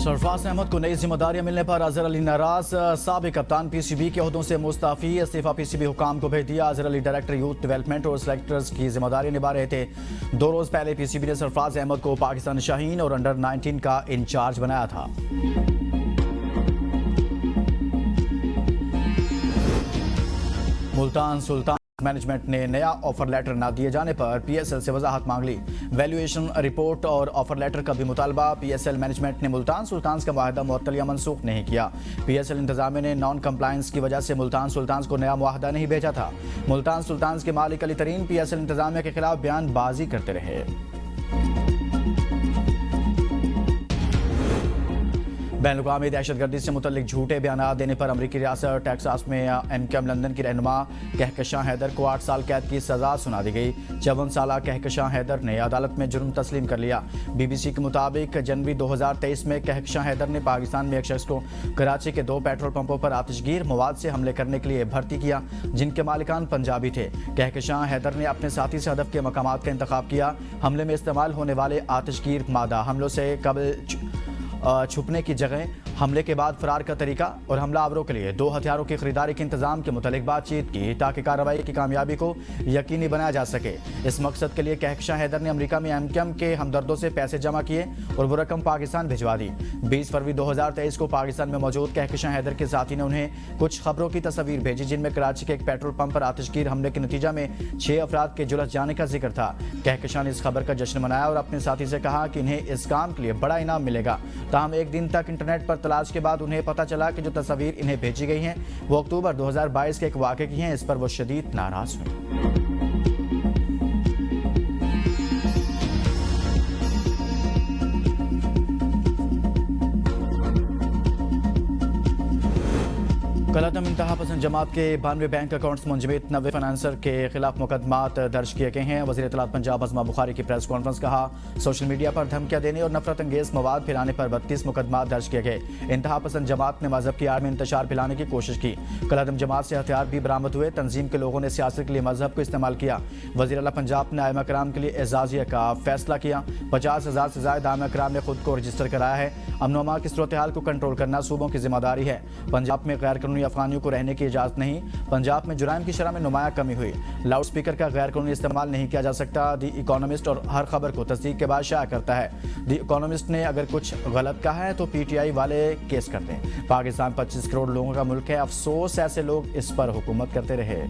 सरफराज अहमद को नई जिम्मेदारियां मिलने पर अजहर अली नाराज। साबिक कप्तान पीसीबी के ओहदों से मुस्ताफी। इस्तीफा पीसीबी हुकाम को भेज दिया। Azhar Ali director youth development और सेलेक्टर्स की जिम्मेदारी निभा रहे थे। 2 रोज पहले पीसीबी ने सरफराज अहमद को पाकिस्तान शाहीन और अंडर 19 का इंचार्ज बनाया था। मुल्तान सुल्तान मैनेजमेंट ने नया ऑफर लेटर न दिए जाने पर पीएसएल से वजाहत मांग ली। वैल्यूएशन रिपोर्ट और ऑफर लेटर का भी मुतालबा। पीएसएल मैनेजमेंट ने मुल्तान सुल्तान का मुआहदा मुअत्तल या मनसूख नहीं किया। पीएसएल इंतजामिया ने नॉन कंप्लायंस की वजह से मुल्तान सुल्तान को नया मुआहदा नहीं भेजा था। मुल्तान सुल्तान के मालिक अली तरीन पीएसएल इंतजामिया के खिलाफ बयानबाजी करते रहे। बैनुल-अक़वामी दहशतगर्दी से मुतल्लिक झूठे बयान देने पर अमरीकी रियासत टेक्सास में एमक्यूएम लंदन की रहनुमा कहकशां हैदर को 8 साल कैद की सजा सुना दी गई। 54 साला कहकशां हैदर ने अदालत में जुर्म तस्लीम कर लिया। बीबीसी के मुताबिक जनवरी 2023 में कहकशां हैदर ने पाकिस्तान में एक शख्स को कराची के 2 पेट्रोल पंपों पर आतिशगीर मवाद से हमले करने के लिए भर्ती किया, जिनके मालिकान पंजाबी थे। कहकशां हैदर ने अपने साथी से हदफ के मकामात का इंतखाब किया। हमले में इस्तेमाल होने वाले आतिशगीर मादा, हमलों से कबल छुपने की जगह, हमले के बाद फरार का तरीका और हमलावरों के लिए 2 हथियारों की खरीदारी के इंतजाम के मुतालिक बातचीत की ताकि कार्रवाई की कामयाबी को यकीनी बनाया जा सके। इस मकसद के लिए कहकशां हैदर ने अमेरिका में एमक्यूएम के हमदर्दों से पैसे जमा किए और वो रकम पाकिस्तान भिजवा दी। 20 फरवरी 2023 को पाकिस्तान में मौजूद कहकशां हैदर के साथी ने उन्हें कुछ खबरों की तस्वीर भेजी, जिनमें कराची के एक पेट्रोल पंप पर आतिशगीर हमले के नतीजा में 6 अफराद के जुलस जाने का जिक्र था। कहकशां ने इस खबर का जश्न मनाया और अपने साथी से कहा कि इन्हें इस काम के लिए बड़ा इनाम मिलेगा। ताहम एक दिन तक इंटरनेट पर तलाश के बाद उन्हें पता चला कि जो तस्वीर इन्हें भेजी गई हैं वो अक्टूबर 2022 के एक वाक़े की हैं। इस पर वो शदीद नाराज हुए। कलअदम इंतहा पसंद जमात के 92 बैंक अकाउंट्स मुंजमद 90 फाइनेंसर के खिलाफ मुकदमात दर्ज किए गए हैं। वज़ीर इत्तलात पंजाब अज़मा बुखारी की प्रेस कॉन्फ्रेंस। कहा, सोशल मीडिया पर धमकियां देने और नफरत अंगेज मवाद फैलाने पर 32 मुकदमात दर्ज किए गए। इंतहा पसंद जमात ने मजहब की आड़ में इंतशार फैलाने की कोशिश की। कलअदम जमात से हथियार भी बरामद हुए। तंजीम के लोगों ने सियासत के लिए मजहब को इस्तेमाल किया। वज़ीर आला पंजाब ने आइमा कराम के लिए एजाजिया का फैसला किया। 50,000 से ज़ायद आइमा कराम ने खुद को रजिस्टर कराया है। अमन अमा की सूरत हाल को कंट्रोल करना सूबों की जिम्मेदारी है। पंजाब में गैर कानूनी अफगानियों को रहने की इजाजत नहीं। पंजाब में जुराइम की शरह में नुमाया कमी हुई। लाउड स्पीकर का गैर कानूनी इस्तेमाल नहीं किया जा सकता। दी इकोनॉमिस्ट और हर खबर को तस्दीक के बाद शाया करता है। दी इकोनॉमिस्ट ने अगर कुछ गलत कहा है तो पीटीआई वाले केस करते हैं। पाकिस्तान 25 करोड़ लोगों का मुल्क है। अफसोस ऐसे लोग इस पर हुकूमत करते रहे।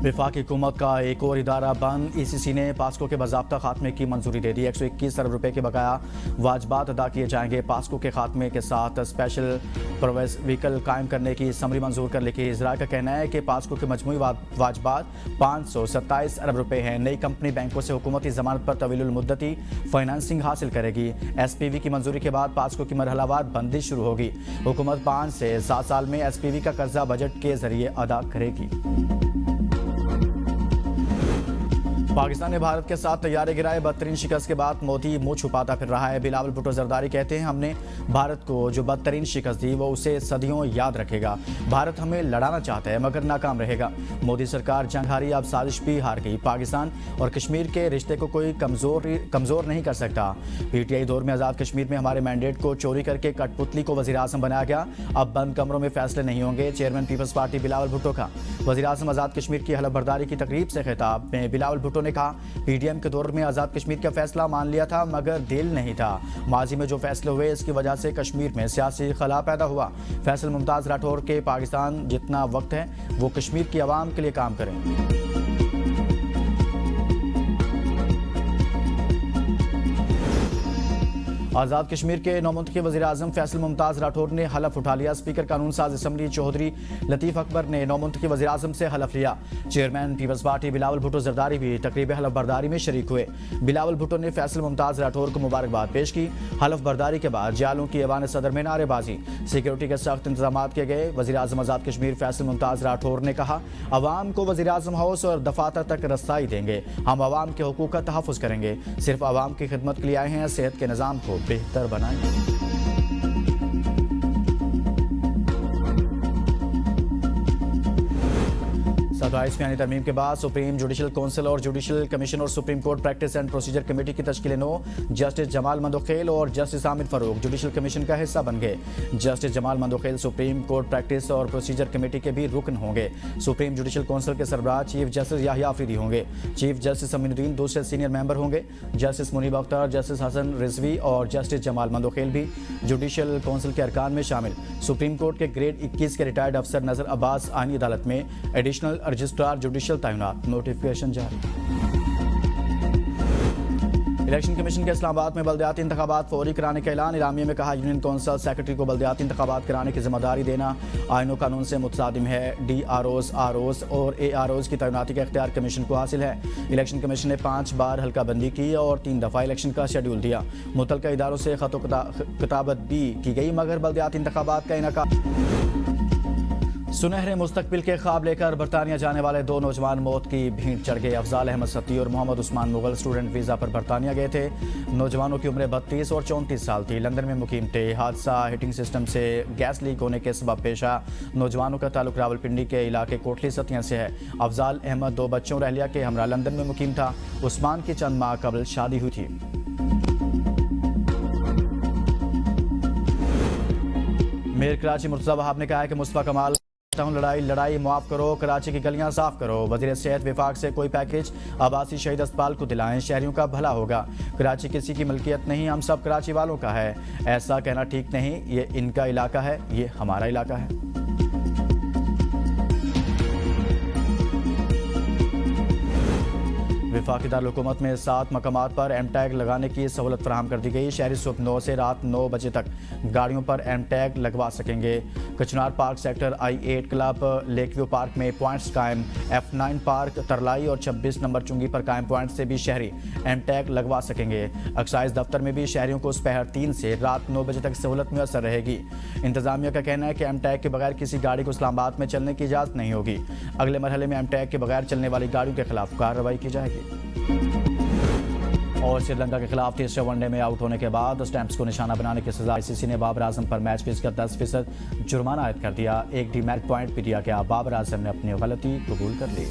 वफाकी हुकूमत का एक और इदारा बंद। ईसीसी ने पास्को के बाज़ाब्ता खात्मे की मंजूरी दे दी। 121 अरब रुपए के बकाया वाजबात अदा किए जाएंगे। पास्को के खात्मे के साथ स्पेशल प्रोवेस व्हीकल कायम करने की समरी मंजूर कर लिखी। इजरा का कहना है कि पास्को के मजमूई वाजबात 527 अरब रुपए हैं। नई कंपनी बैंकों से हुकूमती जमानत पर तवीलुल मुद्दती फाइनेंसिंग हासिल करेगी। एसपीवी की मंजूरी के बाद पास्को की मरहलावार बंदी शुरू होगी। हुकूमत 5 से 7 साल में एसपीवी का कर्जा बजट के जरिए अदा करेगी। पाकिस्तान ने भारत के साथ तैयारे गिराए। बदतरीन शिकस्त के बाद मोदी मुंह छुपाता फिर रहा है। बिलावल भुट्टो जरदारी कहते हैं, हमने भारत को जो बदतरीन शिकस्त दी वो उसे सदियों याद रखेगा। भारत हमें लड़ाना चाहता है मगर नाकाम रहेगा। मोदी सरकार जंग हारी, अब साजिश भी हार गई। पाकिस्तान और कश्मीर के रिश्ते को कोई कमजोर नहीं कर सकता। पीटीआई दौर में आज़ाद कश्मीर में हमारे मैंडेट को चोरी करके कठपुतली को वज़ीर आज़म बनाया गया। अब बंद कमरों में फैसले नहीं होंगे। Chairman Peoples Party Bilawal Bhutto का वज़ीर आज़म आज़ाद कश्मीर की हलफ बर्दारी की तकरीब से खिताब में बिलावल भुट्टो ने कहा, पीडीएम के दौर में आज़ाद कश्मीर का फैसला मान लिया था मगर दिल नहीं था। माजी में जो फैसले हुए इसकी वजह से कश्मीर में सियासी खला पैदा हुआ। फैसल मुमताज़ राठौर के पाकिस्तान जितना वक्त है वो कश्मीर की आवाम के लिए काम करें। आज़ाद कश्मीर के नौमुंतखब वज़ीर आज़म फैसल मुमताज़ राठौर ने हलफ उठा लिया। स्पीकर कानून साज असम्बली चौधरी लतीफ़ अकबर ने नौमुंतखब वज़ीर आज़म से हलफ लिया। Chairman Peoples Party Bilawal Bhutto Zardari भी तकरीब हलफ बर्दारी में शरीक हुए। बिलावल भुट्टो ने फैसल मुमताज़ राठौर को मुबारकबाद पेश की। हलफ बर्दारी के बाद जालों की ऐवान सदर में नारेबाजी, सिक्योरिटी के सख्त इंतजाम किए गए। वज़ीर आज़म आज़ाद कश्मीर फैसल मुमताज़ राठौर ने कहा, अवाम को वज़ीर आज़म हाउस और दफातर तक रसाई देंगे। हम अवाम के हुकूक का तहफ़्फ़ुज़ करेंगे। सिर्फ अवाम की खिदमत के लिए आए हैं। सेहत के निज़ाम को बेहतर बनाएंगे। 22वीं आईनी तरमीम के बाद सुप्रीम जुडिशल काउंसिल और जुडिशल कमीशन और supreme court practice and procedure committee की तश्कील नो। जस्टिस जमाल मंदोखेल और justice Aamir Farooq judicial commission का हिस्सा बन गए। Justice Jamal Mandokhel supreme court practice और प्रोसीजर कमेटी के भी रुकन होंगे। सुप्रीम जुडिशल काउंसिल के सरबराह चीफ जस्टिस याहिया अफरीदी होंगे। चीफ जस्टिस अमीनुद्दीन दूसरे सीनियर मेंबर होंगे। जस्टिस मुनीब अख्तर, जस्टिस हसन रिजवी और जस्टिस जमाल मंदोखेल भी जुडिशल काउंसिल के अरकान में शामिल। सुप्रीम कोर्ट के ग्रेड 21 के रिटायर्ड अफसर नजर अब्बास आईनी अदालत में एडिशनल रजिस्ट्रार जुडिशल तैनात। नोटिफिकेशन जारी। इलेक्शन कमीशन के इस्लामाबाद में बल्दियाती इंतखाबात फौरी कराने का ऐलान। इलामिया में कहा यूनियन कौंसल सेक्रेटरी को बल्दियाती इंतखाबात कराने की जिम्मेदारी देना आईन कानून से मुतसादिम है। DROs, ROs और AROs की तैनाती का इख्तियार कमीशन को हासिल है। इलेक्शन कमीशन ने 5 बार हल्का बंदी की और 3 दफ़ा इलेक्शन का शेड्यूल दिया। मुतल्लिका इदारों से खत किताबत भी की गई मगर बल्दियाती इंतखाबात का इनेकाद। सुनहरे मुस्तकबिल के ख्वाब लेकर बरतानिया जाने वाले 2 नौजवान मौत की भीड़ चढ़ गए। अफजाल अहमद सत्ती और मोहम्मद उस्मान मुगल स्टूडेंट वीज़ा पर बरतानिया गए थे। नौजवानों की उम्रें 32 और 34 साल थी। लंदन में मुकीम थे। हादसा हीटिंग सिस्टम से गैस लीक होने के सबब पेशा। नौजवानों का ताल्लुक रावलपिंडी के इलाके कोटली सतिया से है। अफजाल अहमद 2 बच्चों रहलिया के हमरा लंदन में मुकीम था। उस्मान की चंद माह कबल शादी हुई थी। मेयर कराची मुर्तज़ा वहाब ने कहा है कि मुस्तफ़ा कमाल लड़ाई माफ करो, कराची की गलियां साफ करो। वज़ीर सेहत विभाग से कोई पैकेज आबासी शहीद अस्पताल को दिलाएं, शहरियों का भला होगा। कराची किसी की मिल्कियत नहीं, हम सब कराची वालों का है। ऐसा कहना ठीक नहीं, ये इनका इलाका है, ये हमारा इलाका है। वफाकी दारुल-हुकूमत में 7 मकामात पर एम टैग लगाने की सहूलत फराहम कर दी गई। शहरी सुबह 9 से रात 9 बजे तक गाड़ियों पर एम टैग लगवा सकेंगे। कचनार park sector I8 club Lakeview park में पॉइंट्स कायम। F9 पार्क तरलाई और 26 नंबर चुंगी पर कायम पॉइंट से भी शहरी एम टैग लगवा सकेंगे। एक्साइज दफ्तर में भी शहरियों को दोपहर 3 से रात 9 बजे तक सहूलत मुयसर रहेगी। इंतजामिया का कहना है कि एम टैग के बगैर किसी गाड़ी को इस्लामाबाद में चलने की इजाज़त नहीं होगी। अगले मरहले में एम टैग के बगैर चलने वाली गाड़ियों के खिलाफ कार्रवाई की जाएगी। और श्रीलंका के खिलाफ तीसरे वनडे में आउट होने के बाद स्टैंप्स को निशाना बनाने की सजा ICC ने बाबर आजम पर मैच फीस का 10% जुर्माना आयद कर दिया। एक डीमेरिट पॉइंट भी दिया गया। बाबर आजम ने अपनी गलती कबूल कर ली।